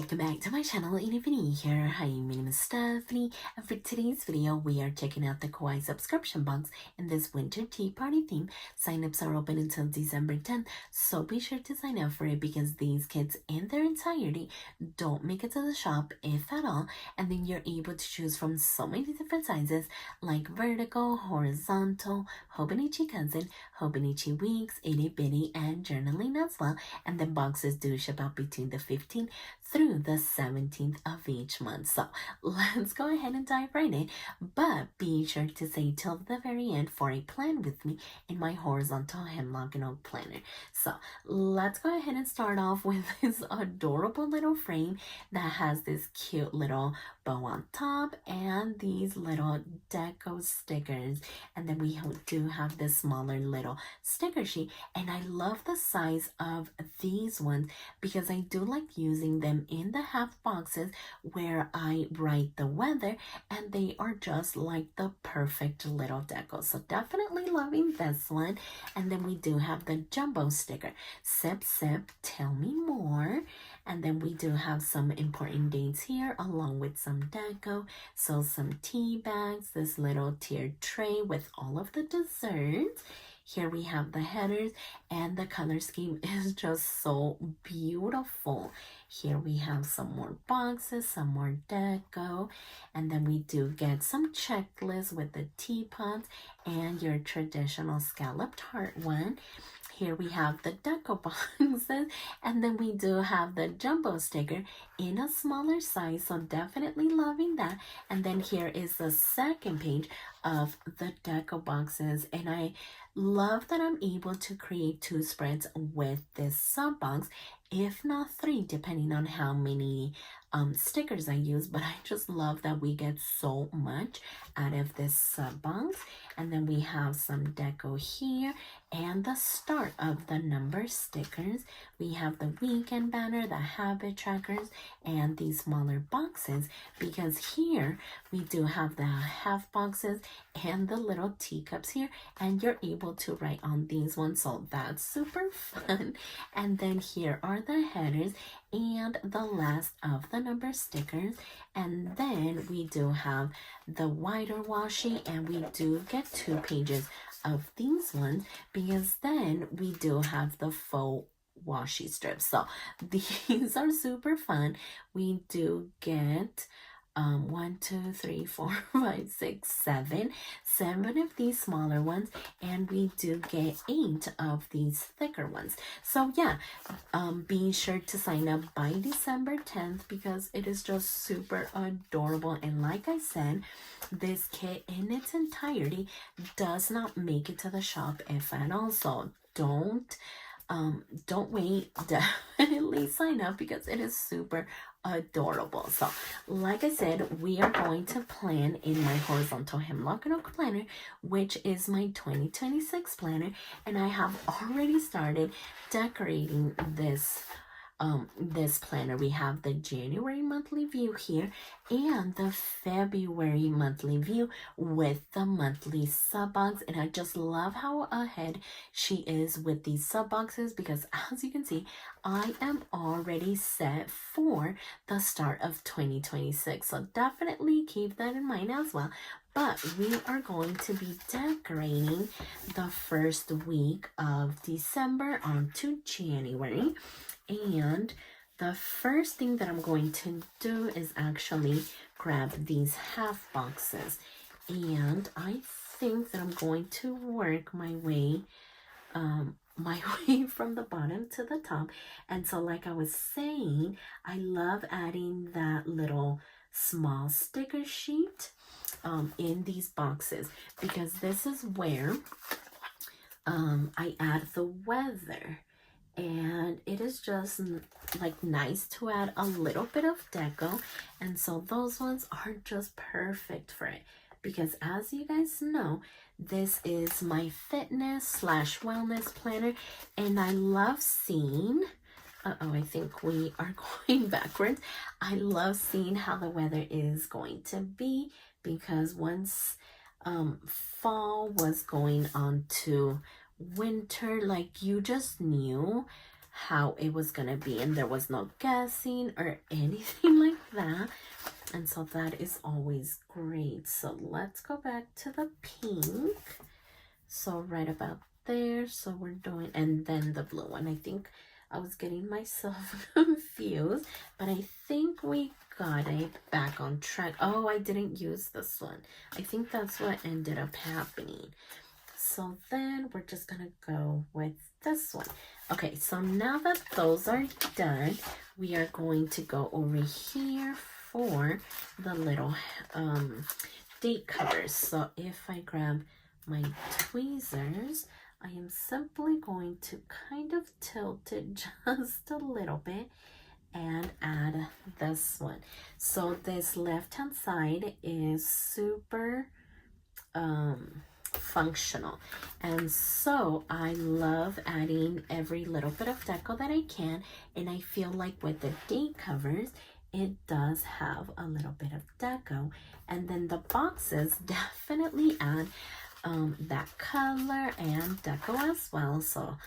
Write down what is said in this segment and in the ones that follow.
welcome back to my channel. Stephany here. Hi, my name is Stephany, and for today's video we are checking out the Kawaii subscription box in this winter tea party theme. Sign-ups are open until December 10th, so be sure to sign up for it because these kits in their entirety don't make it to the shop, if at all, and then you're able to choose from so many different sizes like vertical, horizontal, Hobonichi Cousin, Hobonichi Weeks, Itty Bitty, and journaling as well. And the boxes do ship out between the 15th through the 17th of each month. So let's go ahead and dive right in, but be sure to stay till the very end for a plan with me in my Horizontal Hemlock Oak Planner. So let's go ahead and start off with this adorable little frame that has this cute little bow on top and these little deco stickers, and then we do have this smaller little sticker sheet, and I love the size of these ones because I do like using them in the half boxes where I write the weather, and they are just like the perfect little deco. So definitely loving this one. And then we do have the jumbo sticker, sip sip, tell me more. And then we do have some important dates here along with some deco. So some tea bags, this little tiered tray with all of the desserts. Here we have the headers, and the color scheme is just so beautiful. Here we have some more boxes, some more deco, and then we do get some checklists with the teapots and your traditional scalloped heart one. Here we have the deco boxes, and then we do have the jumbo sticker in a smaller size, so definitely loving that. And then here is the second page of the deco boxes, and I love that I'm able to create 2 spreads with this sub box, if not 3 depending on how many stickers I use, but I just love that we get so much out of this sub box. And then we have some deco here and the start of the number stickers. We have the weekend banner, the habit trackers, and these smaller boxes, because here we do have the half boxes and the little teacups here, and you're able to write on these ones, so that's super fun. And then here are the headers and the last of the number stickers. And then we do have the wider washi, and we do get 2 pages of these ones because then we do have the faux washi strips. So these are super fun. We do get 1, 2, 3, 4, 5, 6, 7 of these smaller ones, and we do get 8 of these thicker ones. So yeah, be sure to sign up by December 10th because it is just super adorable. And like I said, this kit in its entirety does not make it to the shop, if at all, so don't wait, definitely sign up because it is super adorable. So like I said, we are going to plan in my Horizontal Hemlock Oak Planner, which is my 2026 planner, and I have already started decorating this planner. We have the January monthly view here and the February monthly view with the monthly sub box, and I just love how ahead she is with these sub boxes because as you can see, I am already set for the start of 2026, so definitely keep that in mind as well. But we are going to be decorating the first week of December onto January. And the first thing that I'm going to do is actually grab these half boxes, and I think that I'm going to work my way from the bottom to the top. And so like I was saying, I love adding that little small sticker sheet in these boxes because this is where I add the weather. And it is just like nice to add a little bit of deco, and so those ones are just perfect for it because as you guys know, this is my fitness / wellness planner, and I love seeing I think we are going backwards. I love seeing how the weather is going to be because once fall was going on to winter, like you just knew how it was gonna be, and there was no guessing or anything like that. And so that is always great. So let's go back to the pink. So right about there. So we're doing, and then the blue one. I think I was getting myself confused, but I think we got it back on track. Oh, I didn't use this one. I think that's what ended up happening. So then we're just gonna go with this one. Okay, so now that those are done, we are going to go over here for the little date covers. So if I grab my tweezers, I am simply going to kind of tilt it just a little bit and add this one. So this left hand side is super functional, and so I love adding every little bit of deco that I can, and I feel like with the date covers it does have a little bit of deco, and then the boxes definitely add that color and deco as well, so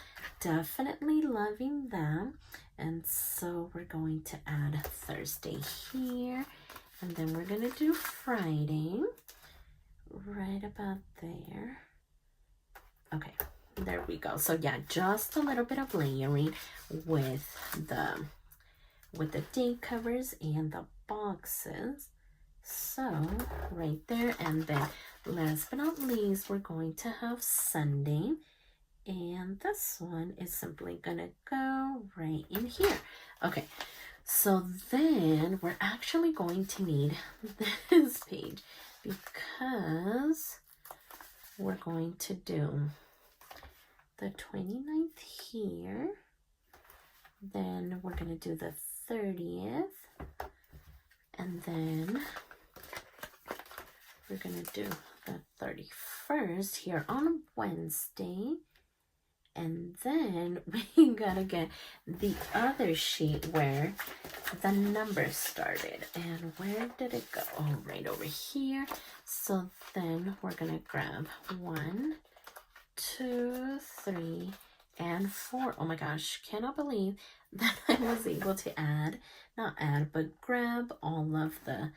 definitely loving them. And so we're going to add Thursday here, and then we're gonna do Friday right about there. Okay, there we go. So yeah, just a little bit of layering with the date covers and the boxes. So right there, and then last but not least, we're going to have Sunday, and this one is simply gonna go right in here. Okay, so then we're actually going to need this page, because we're going to do the 29th here, then we're going to do the 30th, and then we're going to do the 31st here on Wednesday, and then we gotta get the other sheet where the numbers started. And where did it go? Oh, right over here. So then we're gonna grab 1, 2, 3, and 4. Oh my gosh, cannot believe that I was able to but grab all of the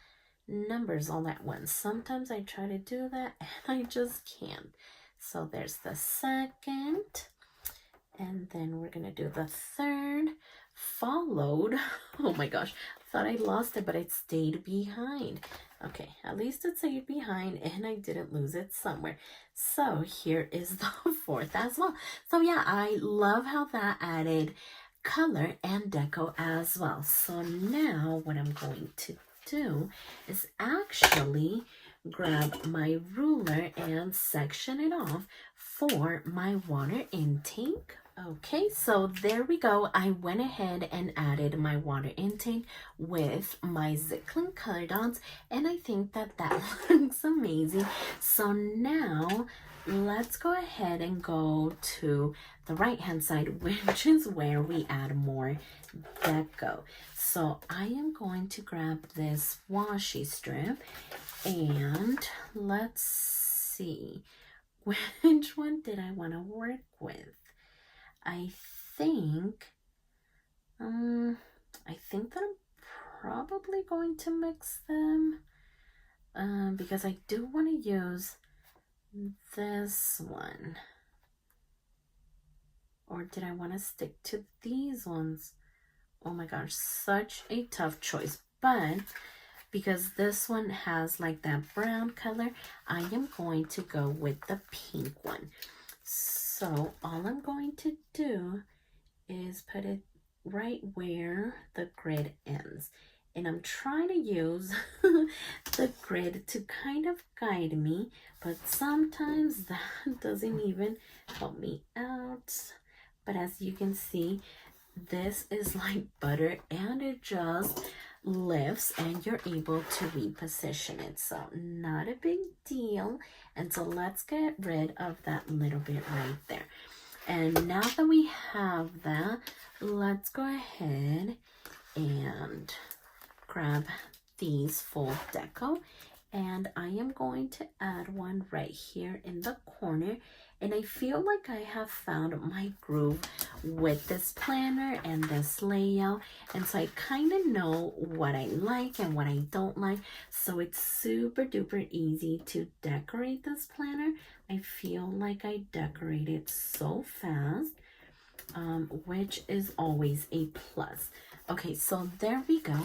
numbers all at once. Sometimes I try to do that and I just can't. So there's the second, and then we're gonna do the third, followed, oh my gosh, I thought I lost it, but it stayed behind. Okay, at least it stayed behind and I didn't lose it somewhere. So here is the fourth as well. So yeah, I love how that added color and deco as well. So now what I'm going to do is actually grab my ruler and section it off for my water intake. Okay, so there we go. I went ahead and added my water intake with my Zicklin color dots, and I think that looks amazing. So now let's go ahead and go to the right hand side, which is where we add more deco. So I am going to grab this washi strip, and let's see, which one did I want to work with? I think that I'm probably going to mix them, because I do want to use this one. Or did I want to stick to these ones? Oh my gosh, such a tough choice. But because this one has like that brown color, I am going to go with the pink one. So all I'm going to do is put it right where the grid ends. And I'm trying to use the grid to kind of guide me, but sometimes that doesn't even help me out. But as you can see, this is like butter, and it just lifts and you're able to reposition it. So not a big deal. And so let's get rid of that little bit right there. And now that we have that, let's go ahead and grab these full deco, and I am going to add one right here in the corner, And I feel like I have found my groove with this planner and this layout. And so I kind of know what I like and what I don't like. So it's super duper easy to decorate this planner. I feel like I decorate it so fast, which is always a plus. Okay, so there we go.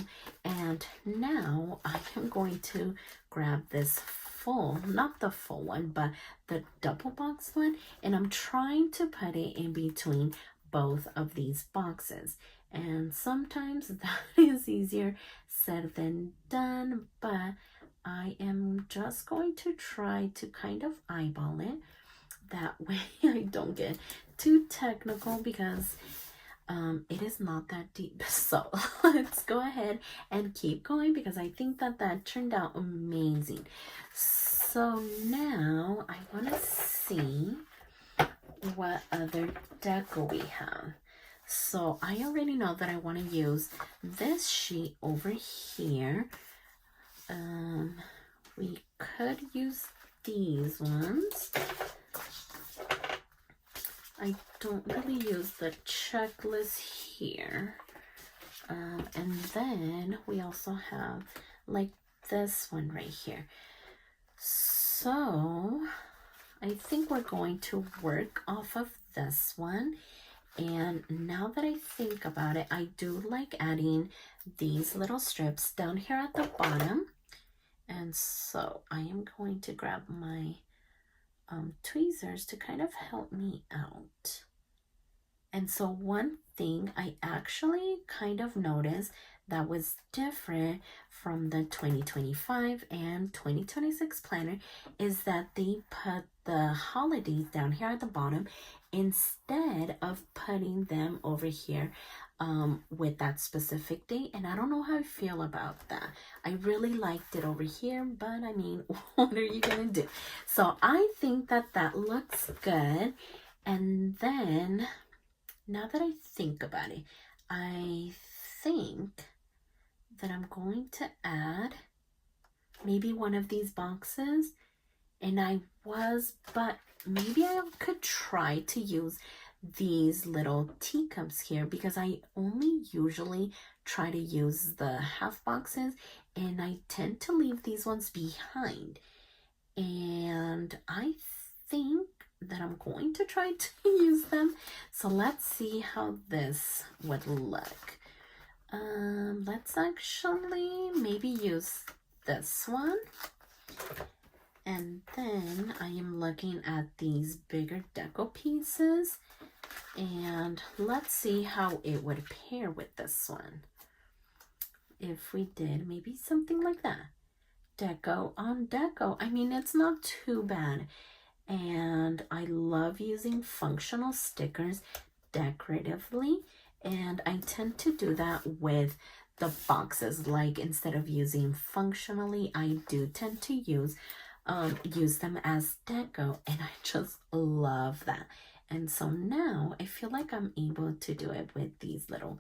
And now I am going to grab this full, not the full one, but the double box one. And I'm trying to put it in between both of these boxes. And sometimes that is easier said than done, but I am just going to try to kind of eyeball it. That way I don't get too technical because it is not that deep. So let's go ahead and keep going because I think that turned out amazing. So now I want to see what other deco we have. So I already know that I want to use this sheet over here. We could use these ones. I don't really use the checklist here. And then we also have like this one right here. So I think we're going to work off of this one. And now that I think about it, I do like adding these little strips down here at the bottom. And so I am going to grab my tweezers to kind of help me out. And so one thing I actually kind of noticed that was different from the 2025 and 2026 planner is that they put the holidays down here at the bottom instead of putting them over here with that specific date. And I don't know how I feel about that. I really liked it over here, but I mean, what are you gonna do? So I think that looks good. And then now that I think about it, I think that I'm going to add maybe one of these boxes. And but maybe I could try to use these little teacups here because I only usually try to use the half boxes and I tend to leave these ones behind. And I think that I'm going to try to use them. So let's see how this would look. Let's actually maybe use this one. And then I am looking at these bigger deco pieces. And let's see how it would pair with this one. If we did maybe something like that. Deco on deco. I mean, it's not too bad. And I love using functional stickers decoratively. And I tend to do that with the boxes. Like instead of using functionally, I do tend to use them as deco. And I just love that. And so now I feel like I'm able to do it with these little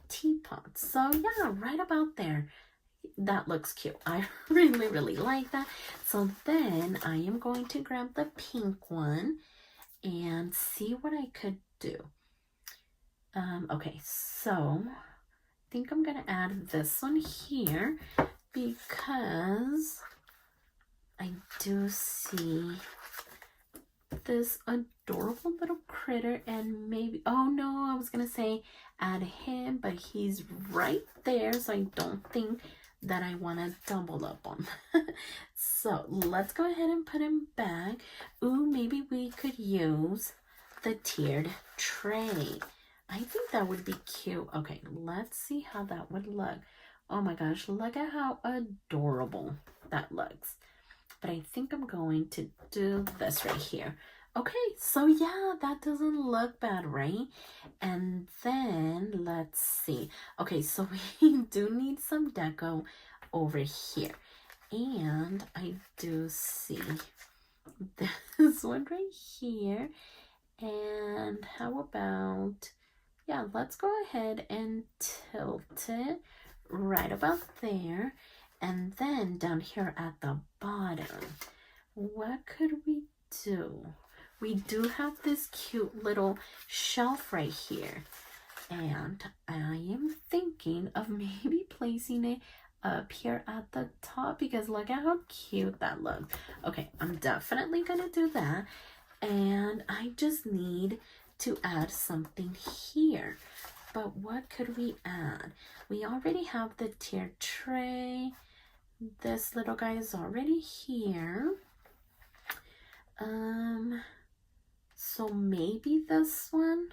teapots. So yeah, right about there. That looks cute. I really, really like that. So then I am going to grab the pink one and see what I could do. Okay, so I think I'm going to add this one here because I do see this adorable little critter and maybe, oh no, I was going to say add him, but he's right there. So I don't think that I want to double up on. So let's go ahead and put him back. Ooh, maybe we could use the tiered tray. I think that would be cute. Okay, let's see how that would look. Oh my gosh, look at how adorable that looks. But I think I'm going to do this right here. Okay, so yeah, that doesn't look bad, right? And then let's see. Okay, so we do need some deco over here. And I do see this one right here. And how about, yeah, let's go ahead and tilt it right about there. And then down here at the bottom, what could we do? we do have this cute little shelf right here. And I am thinking of maybe placing it up here at the top because look at how cute that looks. Okay, I'm definitely gonna do that. And I just need to add something here. But what could we add? We already have the tier tray. This little guy is already here. So maybe this one.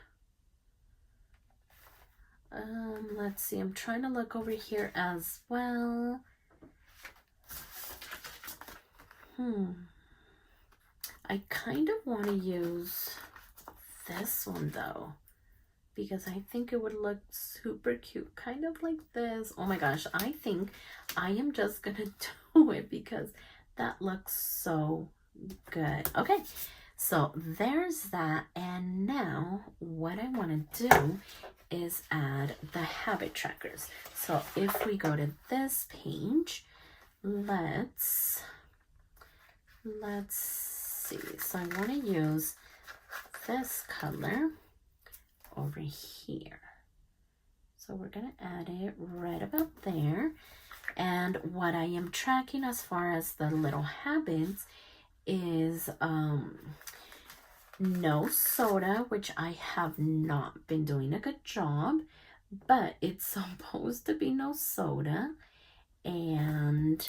Let's see, I'm trying to look over here as well. I kind of want to use this one though, because I think it would look super cute, kind of like this. Oh my gosh, I think I am just gonna do it because that looks so good. Okay, so there's that. And now what I want to do is add the habit trackers. So if we go to this page, let's see. So I want to use this color over here. So we're going to add it right about there. And what I am tracking as far as the little habits is no soda, which I have not been doing a good job, but it's supposed to be no soda, and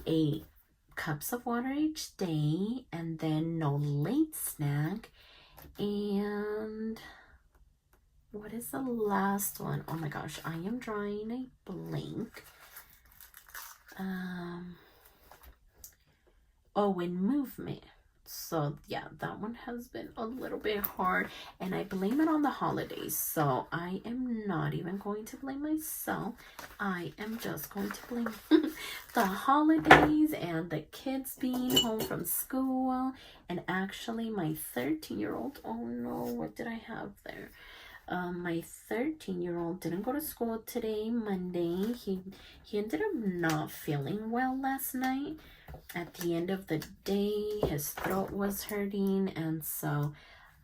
8 cups of water each day, and then no late snack. And what is the last one? Oh my gosh, I am drawing a blank. Oh, and movement. So yeah, that one has been a little bit hard, and I blame it on the holidays. So I am not even going to blame myself. I am just going to blame the holidays and the kids being home from school. And actually my 13-year-old, oh no, what did I have there? My 13-year-old didn't go to school today, Monday. He ended up not feeling well last night. At the end of the day, his throat was hurting, and so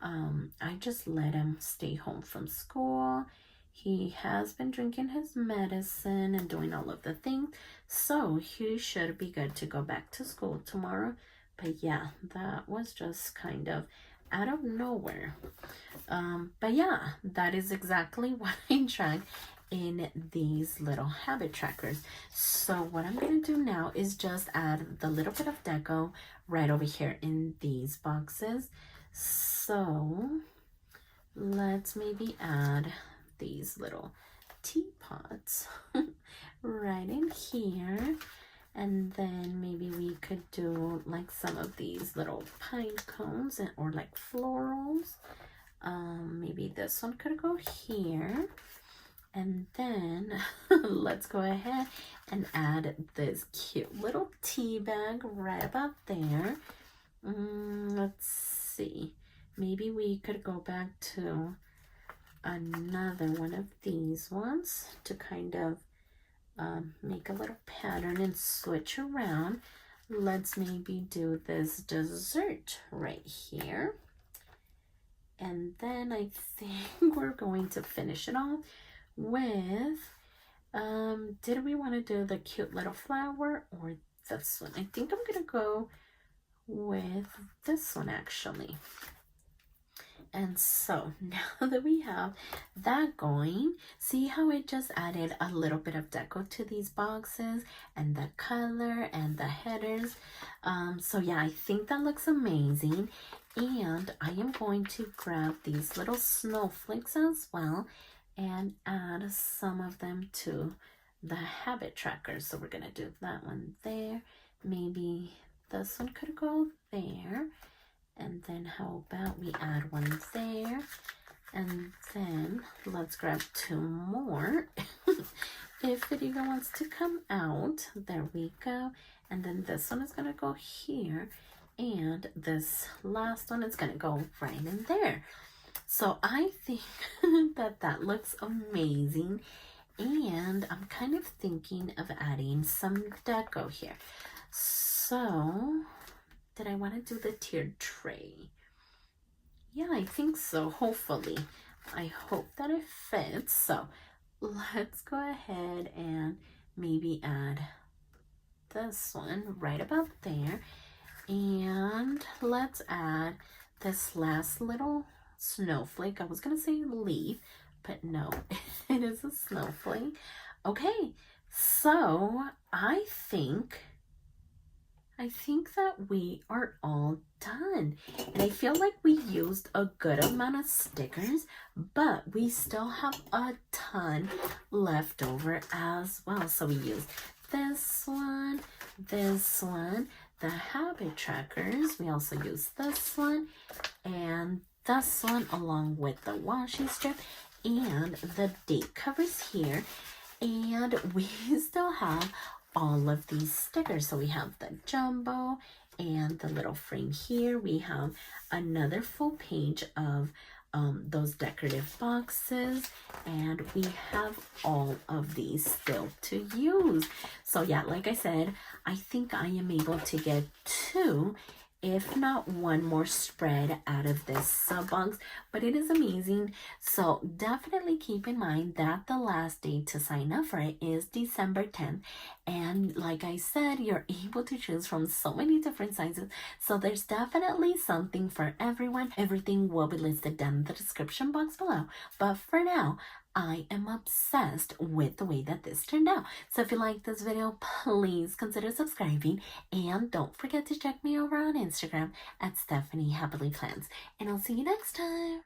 I just let him stay home from school. He has been drinking his medicine and doing all of the things, so he should be good to go back to school tomorrow. But yeah, that was just kind of out of nowhere. But yeah, that is exactly what I track in these little habit trackers. So what I'm going to do now is just add the little bit of deco right over here in these boxes. So let's maybe add these little teapots right in here. And then maybe we could do like some of these little pine cones or like florals. Maybe this one could go here. And then let's go ahead and add this cute little tea bag right about there. Let's see. Maybe we could go back to another one of these ones to kind of make a little pattern and switch around. Let's maybe do this dessert right here. And then I think we're going to finish it off with, did we want to do the cute little flower or this one? I think I'm going to go with this one actually. And so now that we have that going, see how it just added a little bit of deco to these boxes and the color and the headers. So yeah, I think that looks amazing. And I am going to grab these little snowflakes as well and add some of them to the habit tracker. So we're going to do that one there. Maybe this one could go there. And then how about we add one there, and then let's grab 2 more if it even wants to come out. There we go. And then this one is gonna go here, and this last one is gonna go right in there. So I think that looks amazing, and I'm kind of thinking of adding some deco here. So did I want to do the tiered tray? Yeah, I think so, hopefully. I hope that it fits. So let's go ahead and maybe add this one right about there. And let's add this last little snowflake. I was gonna say leaf, but no, it is a snowflake. Okay, so I think that we are all done. And I feel like we used a good amount of stickers, but we still have a ton left over as well. So we used this one, the habit trackers. We also used this one and this one along with the washi strip and the date covers here. And we still have all of these stickers. So we have the jumbo and the little frame here. We have another full page of those decorative boxes, and we have all of these still to use. So yeah, like I said, I think I am able to get 2, if not 1 more spread out of this sub box, but it is amazing. So definitely keep in mind that the last date to sign up for it is December 10th. And like I said, you're able to choose from so many different sizes. So there's definitely something for everyone. Everything will be listed down in the description box below. But for now, I am obsessed with the way that this turned out. So if you like this video, please consider subscribing. And don't forget to check me over on Instagram at StephanyHappilyPlans. And I'll see you next time.